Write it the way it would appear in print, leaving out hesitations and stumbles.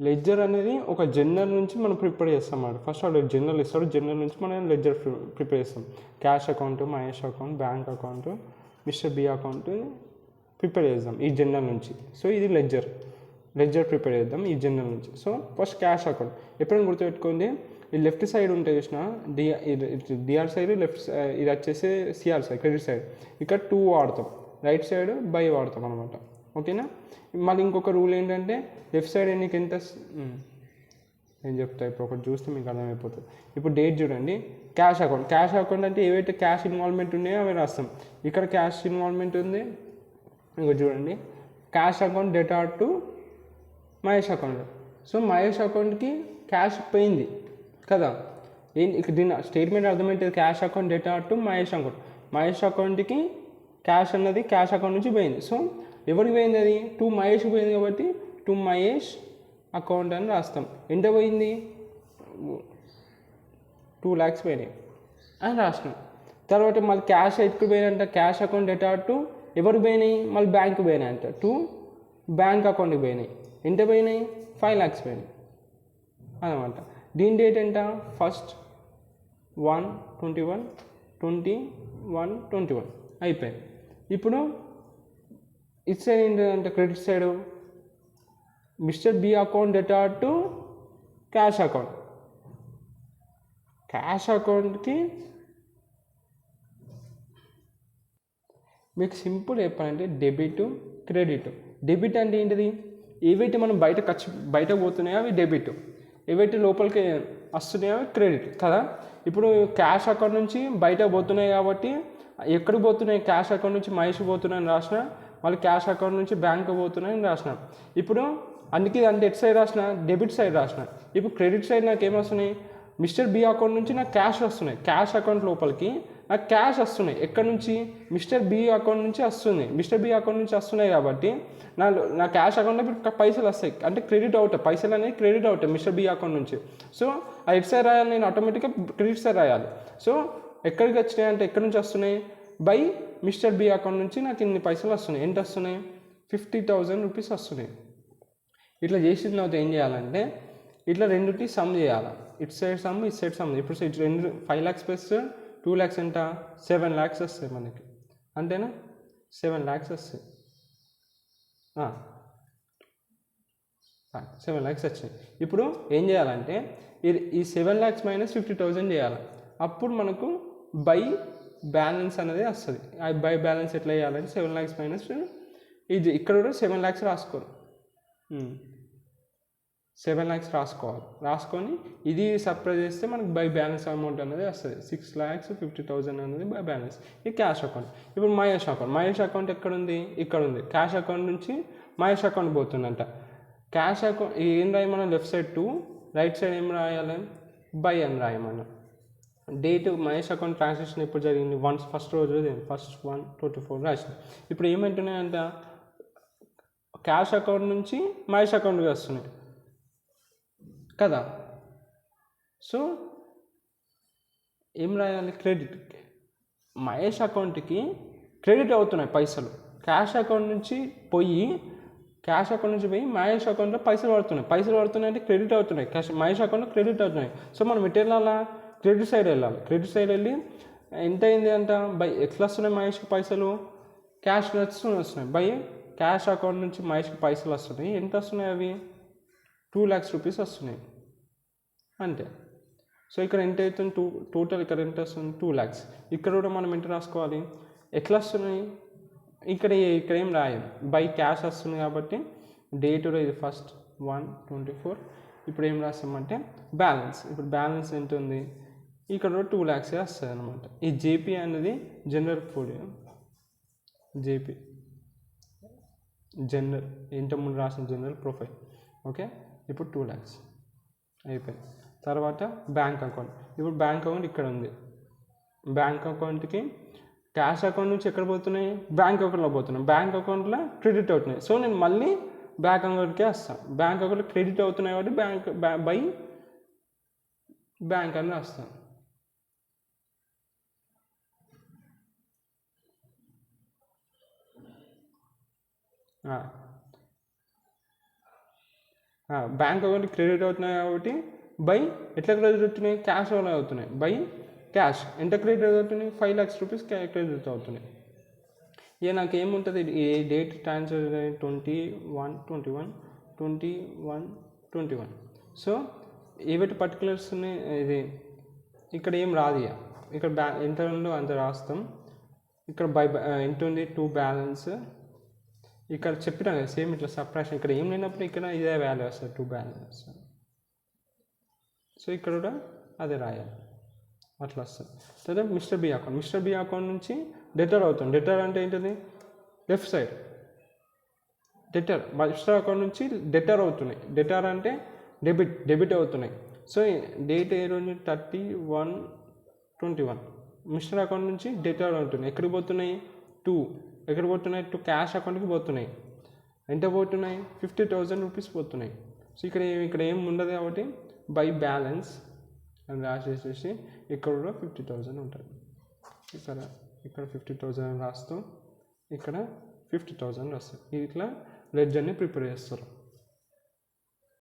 Ledger అనేది ఒక journal నుంచి మనం ప్రిపేర్ చేస్తాం అన్నమాట. ఫస్ట్ వాడు జర్నల్ ఇస్తాడు, జర్నల్ నుంచి మనం లెడ్జర్ ప్రిపేర్ చేస్తాం. Cash account, Mahesh account, bank account, mister B account prepare చేద్దాం ఈ జర్నల్ నుంచి. సో ఇది లెడ్జర్ ప్రిపేర్ చేద్దాం ఈ జర్నల్ నుంచి. సో ఫస్ట్ క్యాష్ అకౌంట్ ఎప్పుడైనా గుర్తుపెట్టుకోండి, ఈ లెఫ్ట్ సైడ్ ఉంటే చూసిన డిఆర్ సైడ్, లెఫ్ట్ ఇది వచ్చేసి సిఆర్ సైడ్ క్రెడిట్ సైడ్. ఇక్కడ 2 వాడతాం, రైట్ సైడ్ బై వాడతాం అనమాట. ఓకేనా. మళ్ళీ ఇంకొక రూల్ ఏంటంటే లెఫ్ట్ సైడ్ నీకు ఎంత నేను చెప్తా, ఇప్పుడు ఒకటి చూస్తే మీకు అర్థమైపోతుంది. ఇప్పుడు డేట్ చూడండి, క్యాష్ అకౌంట్ అంటే ఏవైతే క్యాష్ ఇన్వాల్వ్మెంట్ ఉన్నాయో అవి రాస్తాం. ఇక్కడ క్యాష్ ఇన్వాల్వ్మెంట్ ఉంది, ఇంకో చూడండి cash account data to Mahesh account. So Mahesh అకౌంట్కి క్యాష్ పోయింది కదా, దీని స్టేట్మెంట్ అర్థమైంటుంది. Cash account data to Mahesh అకౌంట్కి క్యాష్ అన్నది క్యాష్ అకౌంట్ నుంచి పోయింది. సో ఎవరికి పోయింది అది? టు మహేష్ పోయింది కాబట్టి టు మహేష్ అకౌంట్ అని రాస్తాం. ఎంత పోయింది? 2 lakhs పోయినాయి అని రాసినాం. తర్వాత మళ్ళీ క్యాష్ ఎక్కడికి పోయినంట, క్యాష్ అకౌంట్ డేటా టు ఎవరికి పోయినాయి? మళ్ళీ బ్యాంకు పోయినాయి అంట, టు బ్యాంక్ అకౌంట్కి పోయినాయి. ఎంత పోయినాయి? 5 lakhs పోయినాయి అనమాట. దీని డేట్ ఎంత? 1st 1/21/21 అయిపోయింది. ఇప్పుడు ఇటు సైడ్ ఏంటంటే credit side mister B account data to cash అకౌంట్కి మీకు సింపుల్ చెప్పాలంటే డెబిట్ క్రెడిట్. డెబిట్ అంటే ఏంటిది? ఏవైతే మనం బయట పోతున్నాయో అవి డెబిట్, ఏవైతే లోపలికి వస్తున్నాయో అవి క్రెడిట్ కదా. ఇప్పుడు క్యాష్ అకౌంట్ నుంచి బయట పోతున్నాయి కాబట్టి ఎక్కడికి పోతున్నాయి? క్యాష్ అకౌంట్ నుంచి మహేష్ పోతున్నాయని రాసిన, మళ్ళీ క్యాష్ అకౌంట్ నుంచి బ్యాంక్ పోతున్నాయని రాసిన. ఇప్పుడు అందుకే అంటే ఎట్ సైడ్ రాసిన? డెబిట్ సైడ్ రాసిన. ఇప్పుడు క్రెడిట్ సైడ్ నాకు ఏమొస్తున్నాయి? మిస్టర్ బి అకౌంట్ నుంచి నాకు క్యాష్ వస్తున్నాయి, క్యాష్ అకౌంట్ లోపలికి నాకు క్యాష్ వస్తున్నాయి. ఎక్కడి నుంచి? మిస్టర్ బి అకౌంట్ నుంచి వస్తుంది. మిస్టర్ బి అకౌంట్ నుంచి వస్తున్నాయి కాబట్టి నా క్యాష్ అకౌంట్లో ఇప్పుడు పైసలు వస్తాయి, అంటే క్రెడిట్ అవుతాయి, పైసలు అనేది క్రెడిట్ అవుతాయి మిస్టర్ బి అకౌంట్ నుంచి. సో అది ఎట్ సైడ్ రాయాలి? నేను ఆటోమేటిక్గా క్రెడిట్ సైడ్ రాయాలి. సో ఎక్కడికి వచ్చినాయి అంటే ఎక్కడి నుంచి వస్తున్నాయి? బై మిస్టర్ బి అకౌంట్ నుంచి నాకు ఇన్ని పైసలు వస్తున్నాయి. ఎంత వస్తున్నాయి? 50,000 రూపీస్ వస్తున్నాయి. ఇట్లా చేసిన తర్వాత ఏం చేయాలంటే ఇట్లా రెండుటి సమ్ చేయాలి, ఇటు సైడ్ సమ్ ఇటు సైడ్ సమ్. ఇప్పుడు ఇటు 5 lakhs ప్లస్ 2 lakhs ఎంత? 7 lakhs వస్తాయి మనకి, అంతేనా? 7 lakhs వస్తాయి, 7 lakhs వచ్చాయి. ఇప్పుడు ఏం చేయాలంటే ఈ 7 lakhs మైనస్ 50,000 చేయాలి. అప్పుడు మనకు బై బ్యాలెన్స్ అనేది వస్తుంది. ఆ బై బ్యాలెన్స్ ఎట్లా చేయాలంటే 7 lakhs మైనస్ ఇది ఇక్కడ కూడా 7 lakhs రాసుకోవాలి, 7 lakhs రాసుకొని ఇది సప్రైజ్ చేస్తే మనకు బై బ్యాలెన్స్ అమౌంట్ అనేది వస్తుంది. 6,50,000 అనేది బై బ్యాలెన్స్. ఇది క్యాష్ అకౌంట్. ఇప్పుడు మహేష్ అకౌంట్ ఎక్కడ ఉంది? ఇక్కడ ఉంది. క్యాష్ అకౌంట్ నుంచి మహేష్ అకౌంట్ పోతుందంట. క్యాష్ అకౌంట్ ఏం రాయమన్నా? లెఫ్ట్ సైడ్ 2, రైట్ సైడ్ ఏం రాయాలి? బై అని రాయమన్నా. డేట్ మహేష్ అకౌంట్ ట్రాన్సాక్షన్ ఎప్పుడు జరిగింది? ఫస్ట్ రోజు 1/1/24 రాసిన. ఇప్పుడు ఏమంటున్నాయంట? క్యాష్ అకౌంట్ నుంచి మహేష్ అకౌంట్కి వస్తున్నాయి కదా. సో ఏం రాయాలి? క్రెడిట్. మహేష్ అకౌంట్కి క్రెడిట్ అవుతున్నాయి పైసలు, క్యాష్ అకౌంట్ నుంచి పోయి మహేష్ అకౌంట్లో పైసలు పడుతున్నాయి అంటే క్రెడిట్ అవుతున్నాయి. మహేష్ అకౌంట్లో క్రెడిట్ అవుతున్నాయి. సో మనం ఎటు వెళ్ళాలా? క్రెడిట్ సైడ్ వెళ్ళాలి. క్రెడిట్ సైడ్ వెళ్ళి ఎంత అయింది అంట? బై ఎట్లా వస్తున్నాయి మహేష్కి పైసలు? క్యాష్ వస్తున్నాయి. బై క్యాష్ అకౌంట్ నుంచి మహేష్కి పైసలు వస్తున్నాయి. ఎంత వస్తున్నాయి అవి? 2 lakhs రూపీస్ వస్తున్నాయి అంతే. సో ఇక్కడ ఎంత అవుతుంది? టోటల్ ఇక్కడ ఎంత వస్తుంది? 2 lakhs. ఇక్కడ కూడా మనం ఎంత రాసుకోవాలి? ఎట్లా వస్తున్నాయి? ఇక్కడ ఏం రాయాలి? బై క్యాష్ వస్తుంది కాబట్టి డేట్ కూడా ఇది 1st 1/24. ఇప్పుడు ఏం రాస్తామంటే బ్యాలెన్స్. ఇప్పుడు బ్యాలెన్స్ ఎంత ఉంది? ఇక్కడ 2 lakhs వస్తుంది అనమాట. ఈ జేపీ అనేది జనరల్ కోడ్, జేపీ జనరల్ ఇంతకుముందు రాసిన జనరల్ ప్రొఫైల్. ఓకే. ఇప్పుడు 2 lakhs అయిపోయింది. తర్వాత బ్యాంక్ అకౌంట్. ఇప్పుడు బ్యాంక్ అకౌంట్ ఇక్కడ ఉంది. బ్యాంక్ అకౌంట్కి క్యాష్ అకౌంట్ నుంచి ఎక్కడ పోతున్నాయి? బ్యాంక్ అకౌంట్లో పోతున్నాయి. బ్యాంక్ అకౌంట్లో క్రెడిట్ అవుతున్నాయి. సో నేను మళ్ళీ బ్యాంక్ అకౌంట్కే వస్తాను. బ్యాంక్ అకౌంట్లో క్రెడిట్ అవుతున్నాయి కాబట్టి బై బ్యాంక్ అని రాస్తాను. బ్యాంక్ అకౌంట్ క్రెడిట్ అవుతున్నాయి కాబట్టి బై ఎట్లా క్రెడిట్ అవుతున్నాయి, క్యాష్ వల్ల అవుతున్నాయి. బై క్యాష్ ఎంత క్రెడిట్ అవుతున్నాయి, 5 lakhs రూపీస్ క్రెడిట్ అవుతున్నాయి. ఇక నాకు ఏముంటుంది, ఏ డేట్ ట్రాన్స్ఫర్ 21/21/21. సో ఏవైతే పర్టికులర్స్ ఉన్నాయి ఇది ఇక్కడ ఏం రాదు. ఇక్కడ ఎంత ఉందో అంత రాస్తాం. ఇక్కడ ఎంత ఉంది 2 బ్యాలెన్స్. ఇక్కడ చెప్పినా కదా సేమ్ ఇట్లా సబ్ట్రాక్షన్ ఇక్కడ ఏం లేనప్పుడు ఇక్కడ ఇదే వాల్యూ వస్తుంది 2 బ్యాలెన్స్. సో ఇక్కడ కూడా అదే రాయాలి, అట్లా వస్తుంది. తర్వాత మిస్టర్ బి అకౌంట్ నుంచి డెటర్ అవుతుంది. డెటర్ అంటే ఏంటిది, లెఫ్ట్ సైడ్ డెటర్. మిస్టర్ అకౌంట్ నుంచి డెటర్ అవుతున్నాయి. డెటర్ అంటే డెబిట్ అవుతున్నాయి. సో డేట్ ఏ రోజు 31/21. మిస్టర్ అకౌంట్ నుంచి డెటర్ అవుతున్నాయి. ఎక్కడికి పోతున్నాయి, ఎక్కడ పోతున్నాయి, క్యాష్ అకౌంట్కి పోతున్నాయి. ఎంత పోతున్నాయి, 50,000 రూపీస్ పోతున్నాయి. సో ఇక్కడ ఏం ఉండదు కాబట్టి బై బ్యాలెన్స్ అని రాసేసేసి ఇక్కడ కూడా 50,000 ఉంటుంది. ఇక్కడ 50,000 రాస్తాం, ఇక్కడ 50,000 రాస్తాం. ఇట్లా లెడ్జర్ని ప్రిపేర్ చేస్తారు.